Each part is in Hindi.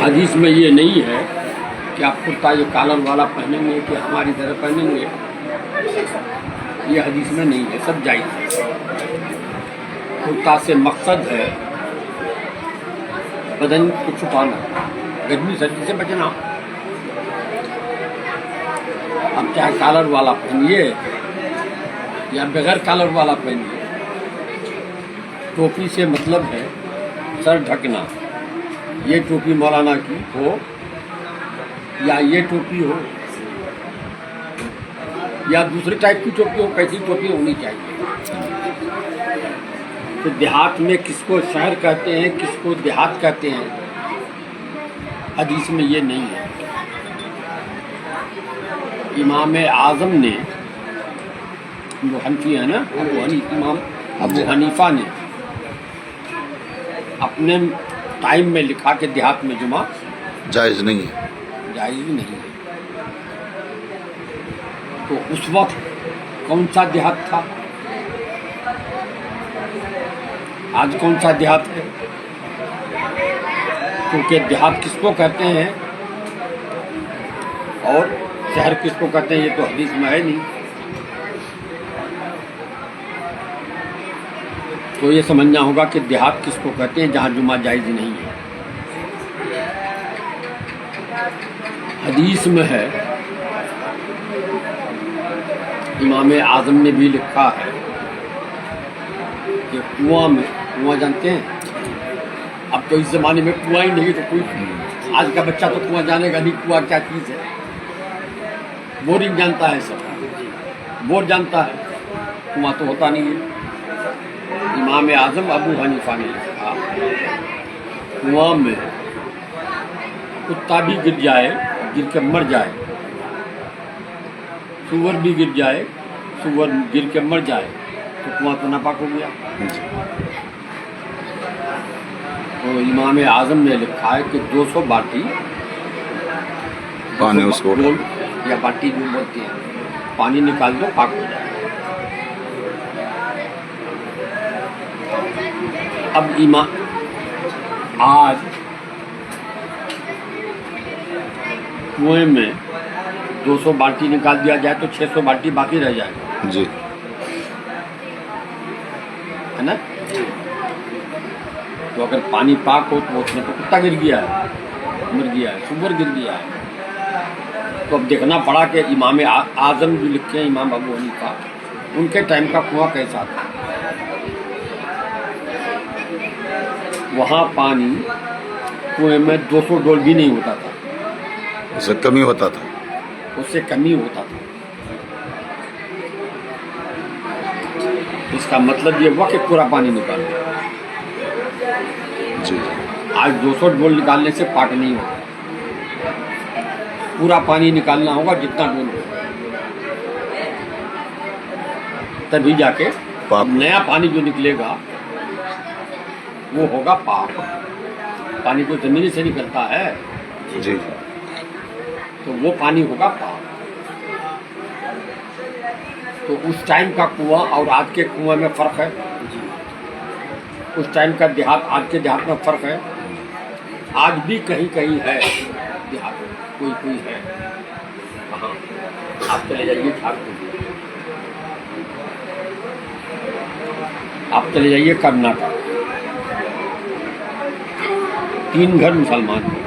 हदीस में ये नहीं है कि आप कुर्ता ये कॉलर वाला पहनेंगे कि हमारी तरह पहनेंगे, ये हदीस में नहीं है, सब जायज़ है। कुर्ता से मकसद है बदन को छुपाना, गर्मी सर्दी से बचना। अब चाहे कॉलर वाला पहनिए या बगैर कॉलर वाला पहनिए, टोपी से मतलब है सर ढकना। ये टोपी मौलाना की हो या ये टोपी हो या दूसरे टाइप की टोपी हो, कैसी टोपी होनी चाहिए। तो देहात में किसको शहर कहते हैं, किसको देहात कहते हैं, हदीस में ये नहीं है। इमाम आज़म ने, जो हनफी है ना, इमाम अबू हनीफा ने अपने टाइम में लिखा कि देहात में जुमा जायज़ नहीं है, जायज़ नहीं है। तो उस वक्त कौन सा देहात था, आज कौन सा देहात है? क्योंकि देहात किसको कहते हैं और शहर किसको कहते हैं, ये तो हदीस में है नहीं। तो ये समझना होगा कि देहात किसको कहते हैं जहाँ जुमा जायज़ नहीं है। हदीस में है, इमाम आज़म ने भी लिखा है कि कुआं जानते हैं, अब तो इस ज़माने में कुआं ही नहीं, तो कोई आज का बच्चा तो कुआं जानेगा नहीं, कुआं क्या चीज़ है। बोरिंग जानता है सब, बोर जानता है, कुआं तो होता नहीं है। इमाम आज़म अबू हनीफा ने लिखा, कुआं में कुत्ता भी गिर जाए, गिर के मर जाए, सूअर भी गिर जाए, सूअर गिर के मर जाए, तो कुआं तो नापाक हो गया। तो इमाम आज़म ने लिखा है कि 200 बाटी पानी उसको या बाटी जो बोलते हैं, पानी निकाल दो, पाक हो जाए। अब आज कुएं में 200 बाल्टी निकाल दिया जाए तो 600 बाल्टी बाकी रह जाएगा जी, है ना। तो अगर पानी पाक हो तो उसमें तो कुत्ता गिर गया है, मर गया है, सूअर गिर गया है। तो अब देखना पड़ा कि इमाम आज़म जो लिखे हैं, इमाम अबू हनीफा, उनके टाइम का कुआं कैसा था। वहाँ पानी कुएं में 200 डोल भी नहीं होता था, उससे कमी होता था, उससे कमी होता था। इसका मतलब ये हुआ कि पूरा पानी निकाल दिया। जी, आज 200 डोल निकालने से पाक नहीं होगा, पूरा पानी निकालना होगा जितना डोल हो, तभी जाके नया पानी जो निकलेगा वो होगा पाक। पानी तो जमीन से निकलता है जी, तो वो पानी होगा पाक। तो उस टाइम का कुआं और आज के कुएं में फ़र्क है, उस टाइम का देहात आज के देहात में फ़र्क है। आज भी कहीं कहीं है देहात, कोई है। कहाँ आप चले जाइए झारखंड, आप चले जाइए कर्नाटक, 3 घर मुसलमान हैं,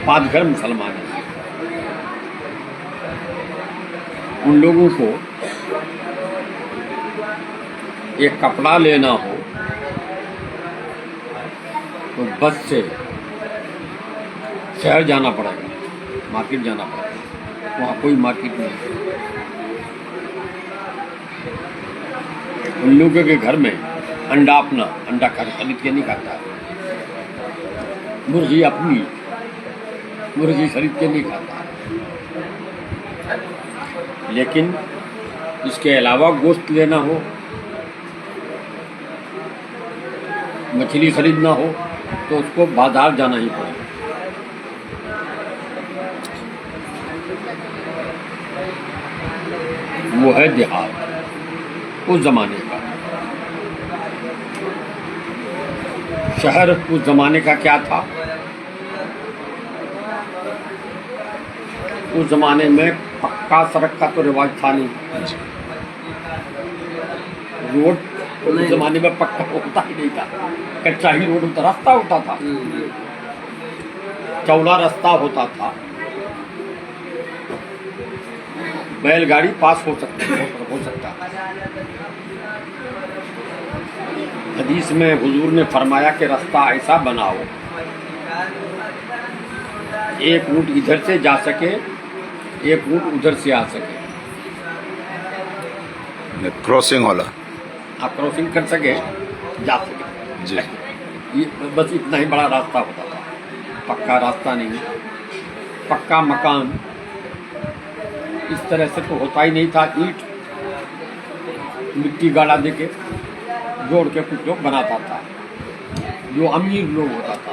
5 घर मुसलमान हैं। उन लोगों को एक कपड़ा लेना हो तो बस से शहर जाना पड़ेगा, मार्केट जाना पड़ेगा। वहाँ कोई मार्केट नहीं है। उन लोगों के घर में अंडा अपना, अंडा खरीद के नहीं खाता है, मुर्गी अपनी, मुर्गी खरीद के नहीं खाता है। लेकिन इसके अलावा गोश्त लेना हो, मछली खरीदना हो, तो उसको बाजार जाना ही पड़ेगा। वो है देहात उस जमाने का। शहर उस जमाने का क्या था? उस जमाने में पक्का सड़क का तो रिवाज था नहीं। जी रोड उस जमाने में पक्का होता ही नहीं था, कच्चा ही रोड होता, रास्ता होता था, चौड़ा रास्ता होता था, बैलगाड़ी पास हो सकता। हदीस में हुजूर ने फरमाया कि रास्ता ऐसा बनाओ एक ऊँट इधर से जा सके, एक ऊँट उधर से आ सके, क्रॉसिंग वाला। आप क्रॉसिंग कर सके, जा सके। जी ये बस इतना ही बड़ा रास्ता होता था, पक्का रास्ता नहीं, पक्का मकान इस तरह से तो होता ही नहीं था। ईंट मिट्टी गाड़ा देके जोड़ के कुछ लोग बनाता था, जो अमीर लोग होता था।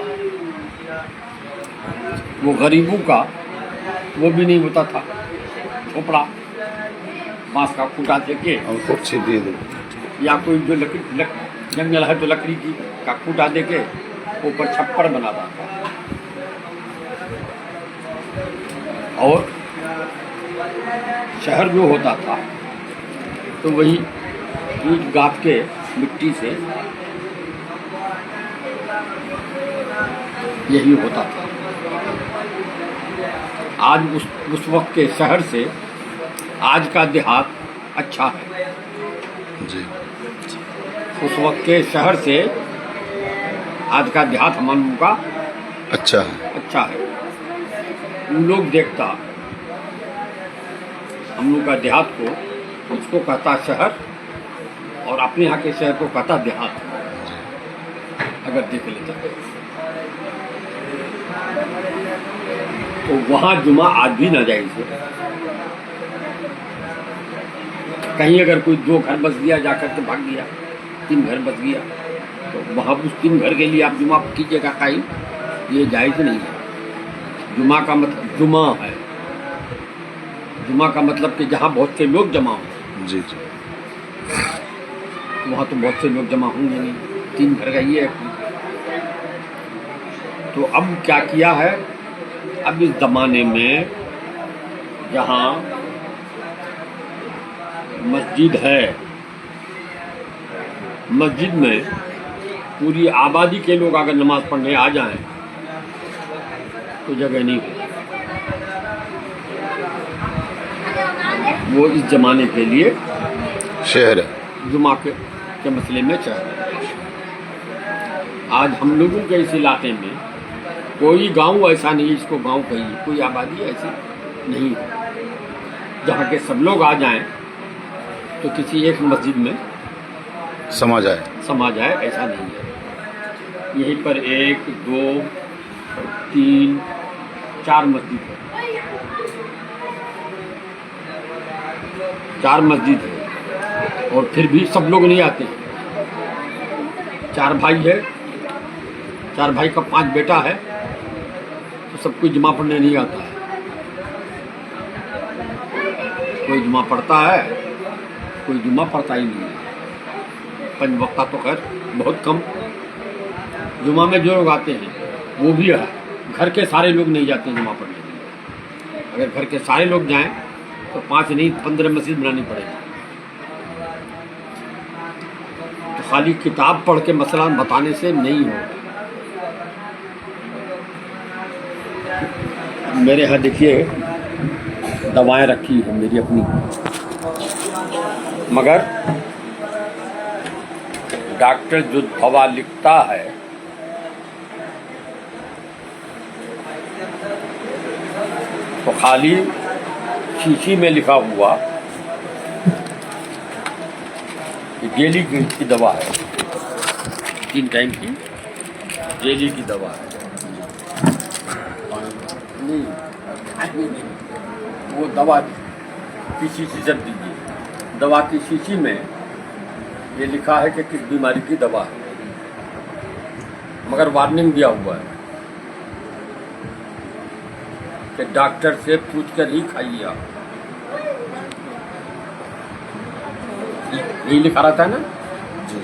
वो गरीबों का वो भी नहीं होता था, झोपड़ा बांस का खूंटा देके और कुर्सी दे दो। या कोई जो जंगल है तो लकड़ी की का खूंटा देके ऊपर छप्पर बनाता था। और शहर जो होता था तो वही ईंट गाथ के मिट्टी से यही होता था। आज उस वक्त के शहर से आज का देहात अच्छा है। जी उस वक्त के शहर से आज का देहात हम लोगों का अच्छा है। अच्छा है। उन लोग देखता हम लोग का देहात को, उसको कहता शहर, और अपने यहाँ के शहर को कहता देहात। अगर देख लेते तो वहाँ जुमा आज भी नाजायज है। कहीं अगर कोई 2 घर बस गया, जाकर के भाग गया, 3 घर बस गया, तो वहाँ उस 3 घर के लिए आप जुमा कीजिएगा कायम, ये जायज़ नहीं है। जुमा का मतलब जुमा है, जुमा का मतलब कि जहाँ बहुत से लोग जमा हों। जी जी वहाँ तो बहुत से लोग जमा होंगे नहीं, 3 घर का ये है। तो अब क्या किया है, अब इस ज़माने में जहाँ मस्जिद है, मस्जिद में पूरी आबादी के लोग अगर नमाज़ पढ़ने आ जाएं तो जगह नहीं है। वो इस ज़माने के लिए शहर है। जुमा के मसले में शहर है। आज हम लोगों के इस इलाके में कोई गांव ऐसा नहीं, इसको गांव कहिए, कोई आबादी ऐसी नहीं है जहाँ के सब लोग आ जाएं तो किसी एक मस्जिद में समा जाए। ऐसा नहीं है। यहीं पर 1, 2, 3, 4 मस्जिद है, 4 मस्जिद है, और फिर भी सब लोग नहीं आते हैं। 4 भाई है, 4 भाई का 5 बेटा है, तो सब कोई जुमा पढ़ने नहीं आता है। कोई जुमा पढ़ता है, कोई जुमा पढ़ता ही नहीं है। 5 वक्त तो खैर बहुत कम। जुमा में जो लोग आते हैं वो भी है, घर के सारे लोग नहीं जाते जुमा पढ़ने के लिए। अगर घर के सारे लोग जाएं तो 5 नहीं 15 मस्जिद बनानी पड़ेगी। तो खाली किताब पढ़ के मसला बताने से नहीं होगा। मेरे यहाँ देखिए दवाएं रखी है मेरी अपनी, मगर डॉक्टर जो दवा लिखता है तो खाली शीशी में लिखा हुआ डेली की दवा है, 3 टाइम की डेली की दवा है। नहीं वो दवा की शीशी जब दीजिए, दवा की शीशी में ये लिखा है कि किस बीमारी की दवा है, मगर वार्निंग दिया हुआ है कि डॉक्टर से पूछकर ही खाइए आप। यही लिखा रहता है ना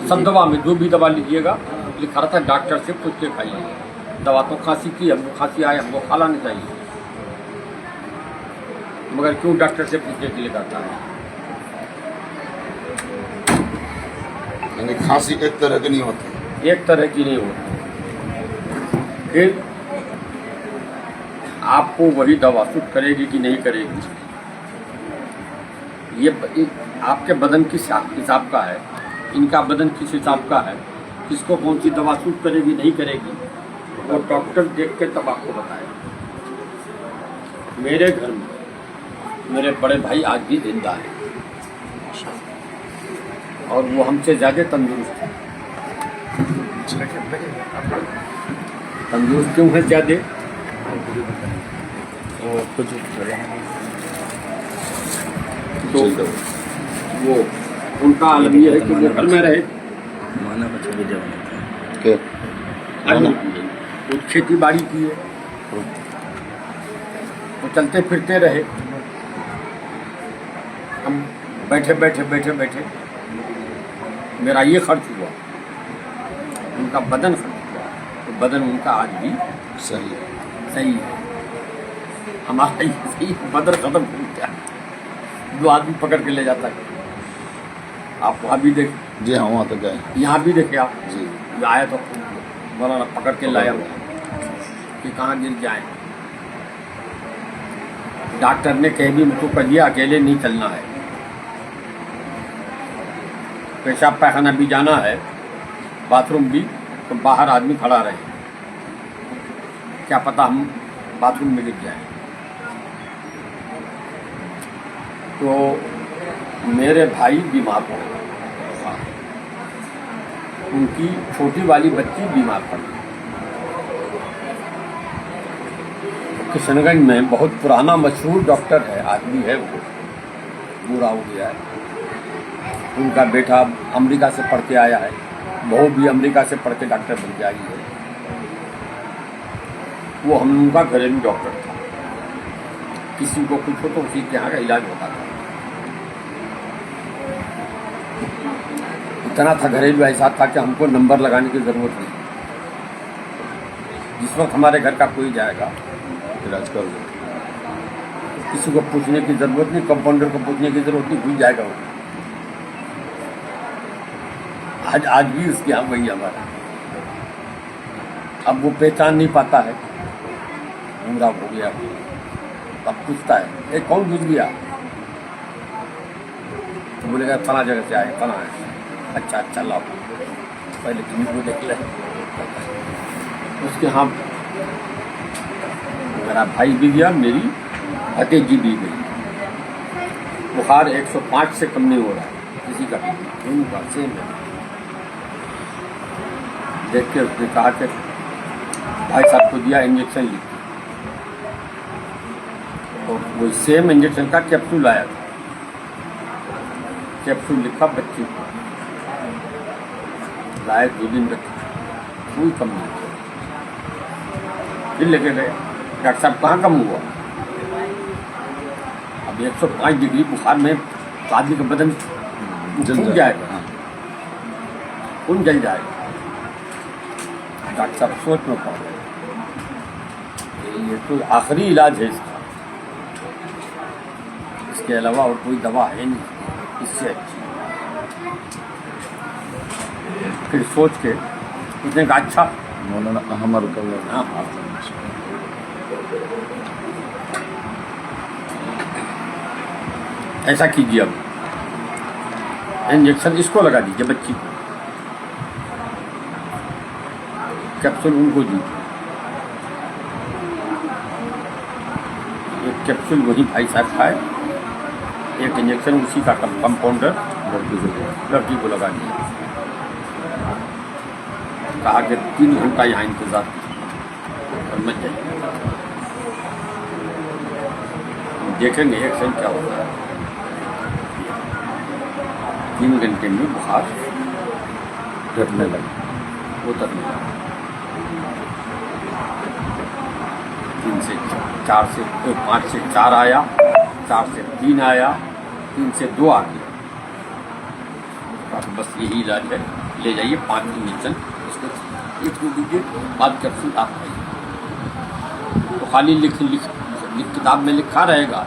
सब दवा में, जो भी दवा लीजिएगा लिखा रहा था डॉक्टर से पूछ के खाइए। दवा तो खांसी की, हमको खांसी आए, हमको खा लानी चाहिए, मगर क्यों डॉक्टर से पूछने के लिए कहता है? यानी खांसी एक तरह की नहीं होती, एक तरह की नहीं होती। फिर आपको वही दवा सूट करेगी कि नहीं करेगी, ये आपके बदन किस हिसाब का है, इनका बदन किस हिसाब का है, किसको कौन सी दवा सूट करेगी नहीं करेगी, वो डॉक्टर देख के तब आपको बताएगा। मेरे घर में मेरे बड़े भाई आज भी जिंदा है और वो हमसे ज़्यादा तंदुरुस्त है। तंदुरुस्त क्यों है ज़्यादा? तो वो उनका आलम ये है कि वो घर में रहे, वो खेती बाड़ी की है, वो चलते फिरते रहे। हम बैठे बैठे मेरा ये खर्च हुआ, उनका बदन खर्च हुआ, तो बदन उनका आज भी सही है। हमारा ये सही बदन खत्म हो गया, दो आदमी पकड़ के ले जाता है। आप वहाँ भी देख, जी हाँ, वहाँ तक गए, यहाँ भी देखे आप जी, आया तो मौलाना पकड़ के लाया कि कहाँ गिर जाए। डॉक्टर ने कह भी मुझको कह दिया अकेले नहीं चलना है, पेशाब पैखाना भी जाना है, बाथरूम भी, तो बाहर आदमी खड़ा रहे, क्या पता हम बाथरूम में गिर जाए। तो मेरे भाई बीमार पड़े, उनकी छोटी वाली बच्ची बीमार पड़ी। किशनगंज में बहुत पुराना मशहूर डॉक्टर है, आदमी है, वो पूरा हो गया है। उनका बेटा अमेरिका से पढ़ के आया है, बहू भी अमेरिका से पढ़ के डॉक्टर बन के आई है। वो हम उनका घरेलू डॉक्टर था, किसी को कुछ हो तो उसी के यहाँ का इलाज होता था। इतना था घरेलू, ऐसा था कि हमको नंबर लगाने की ज़रूरत नहीं। जिस वक्त हमारे घर का कोई जाएगा इलाज कर दो, किसी को पूछने की ज़रूरत नहीं, कंपाउंडर को पूछने की ज़रूरत नहीं, भूल जाएगा वो। आज भी उसके यहाँ वही हमारा। अब वो पहचान नहीं पाता है, पूरा हो गया। अब पूछता है, ए कौन घुस गया? तो बोलेगा फला जगह से आए, फला है। अच्छा लाओ, पहले तुम्हें को देख ले। उसके यहाँ मेरा भाई भी गया, मेरी भतीजी भी गई। बुखार 105 से कम नहीं हो रहा है किसी का भी, उनका सेम है। देख के उसने कहा कि भाई साहब को दिया इंजेक्शन लिख, तो वो सेम इंजेक्शन का कैप्सूल आया था। कैप्सूल लिखा बच्ची को, लाए 2 दिन रखे, कोई कम नहीं हुआ। फिर लेके गए, डॉक्टर साहब कहाँ कम हुआ? अब 105 डिग्री बुखार में तो आदमी का बदन फूल जाएगा, खून जल जाएगा। डॉक्टर साहब सोच में पड़ गए, ये तो आखिरी इलाज है इसका, इसके अलावा और कोई दवा है नहीं इससे अच्छी। फिर सोच के उसने कहा अच्छा मौलाना हमारे कर लो। हाँ, ऐसा कीजिए, अब इंजेक्शन इसको लगा दीजिए बच्ची को, कैप्सूल उनको दी। एक कैप्सूल वही भाई साहब खाए, एक इंजेक्शन उसी का कंपाउंडर लड़की को लगा दिया। कहा कि 3 घंटा यहाँ इंतजार और मत जाइए, देखेंगे एक्शन क्या होता है। 3 घंटे में बुखार घटने लगा, उतरने लगा। 3 से 4 से 5 से 4 आया, 4 से 3 आया, 3 से 2 आ गया। बस यही इलाज है, ले जाइए 5 इंजेक्शन उसको सर्टिफिकेट को दीजिए, बाद कैप्सूल आप खाइए। तो खाली लिख किताब में लिखा रहेगा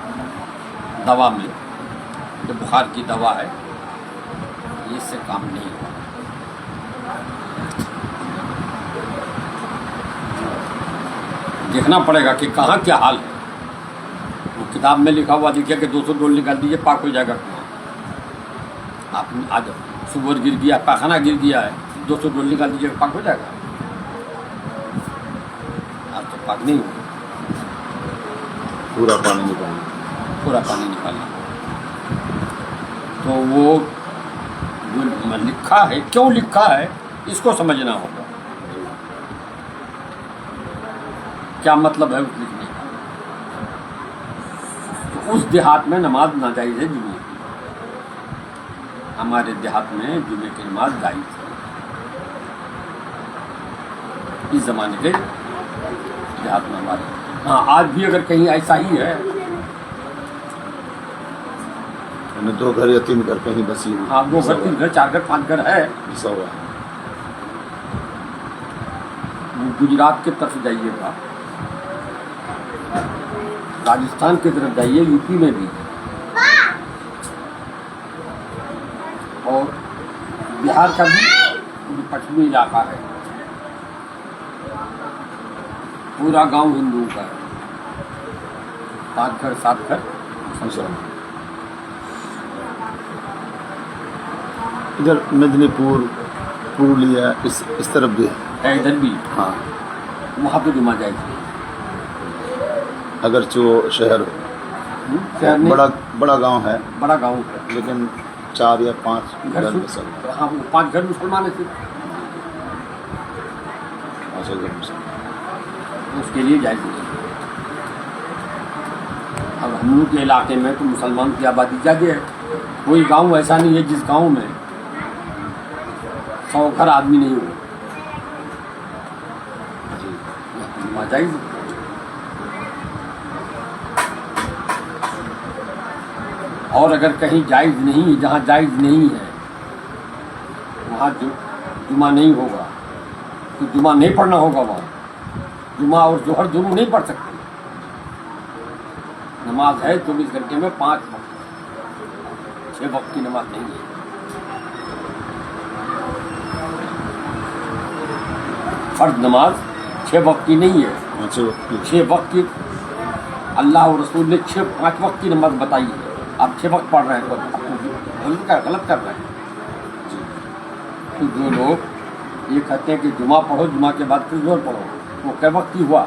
दवा में कि बुखार की दवा है, इससे काम नहीं होगा। देखना पड़ेगा कि कहाँ क्या हाल है। वो किताब में लिखा हुआ दिखे कि 200 डोल निकाल दीजिए, पाक हो जाएगा कुआं। आप आज सुबह गिर गया, पैखाना गिर गया है, 200 डोल निकाल दीजिए, पाक हो जाएगा। आज तो पाक नहीं होगा, पूरा पानी निकालना। पूरा पानी निकालना। तो वो जो लिखा है, क्यों लिखा है, इसको समझना होगा। क्या मतलब है उस लिखने का। तो उस देहात में नमाज नाजायज़ है जुमे की। हमारे देहात में जुमे की नमाज जायज़ है। इस ज़माने के देहात में हमारे, हाँ आज भी अगर कहीं ऐसा ही है, मैंने 2 घर या 3 घर कहीं बसी हुई। हाँ 2 घर 3 घर 4 घर 5 घर है, बसा हुआ है। गुजरात की तरफ जाइएगा, राजस्थान की तरफ जाइए, यूपी में भी, और बिहार का भी जो पश्चिमी इलाका है, पूरा गांव हिंदुओं का है। 5 घर 7 घर मुसलमान। इधर मेदिनीपुर, पुरुलिया इस तरफ भी है। इधर भी, हाँ, वहाँ पे जुमा जाएगी। अगर जो शहर हो, शहर नहीं, बड़ा गांव है, बड़ा गांव है, लेकिन 4 या 5 घर घर बसा। हाँ 5 घर मुसलमान है सिर्फ, 5 घर मुसलमान। उसके लिए जायज़ नहीं। अब हम लोग के इलाके में तो मुसलमान की आबादी ज़्यादा है। कोई गांव ऐसा नहीं है जिस गांव में 100 घर आदमी नहीं हो, जुमा जायज़ है। और अगर कहीं जायज़ नहीं, जहाँ जायज़ नहीं है वहाँ जुमा नहीं होगा, तो जुमा नहीं पढ़ना होगा। वहाँ जुमा और जोहर दोनों नहीं पढ़ सकते। नमाज है 24 घंटे में 5 वक्त, 6 वक्त की नमाज नहीं है। फर्ज नमाज 6 वक्त की नहीं है। 6 वक्त की अल्लाह और रसूल ने 5 वक्त की नमाज बताई है। आप 6 वक्त पढ़ रहे हैं तो गलत कर रहे हैं। तो जो लोग ये कहते हैं कि जुमा पढ़ो, जुमा के बाद फिर जोहर पढ़ो, वो कै वक्त की हुआ?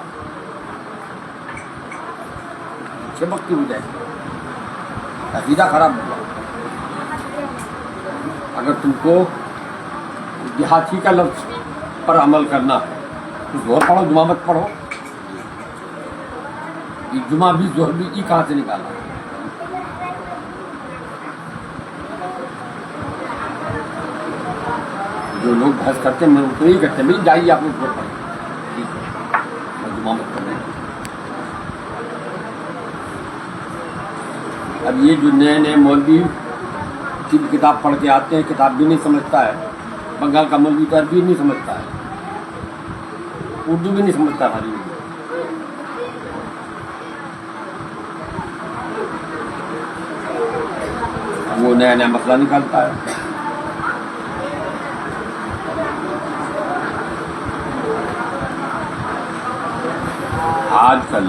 6 वक्त की हो जाएगी। अकीदा खराब हुआ। अगर तुमको देहाती का लफ्ज़ पर अमल करना है तो जोहर पढ़ो, जुमा मत पढ़ो। ये जुमा भी जोहर भी ये कहाँ से निकाला? जो लोग बहस करते हैं, मैं उनको यही कहते हैं, भाई जाइए आप लोग जोहर पढ़ें, जुमा मत पढ़ें। अब ये जो नए नए मौलवी की किताब पढ़ के आते हैं, किताब भी नहीं समझता है। बंगाल का मौलवी तो अरबी नहीं समझता है, उर्दू भी नहीं समझता हमारी। वो नया नया मसला निकालता है। आजकल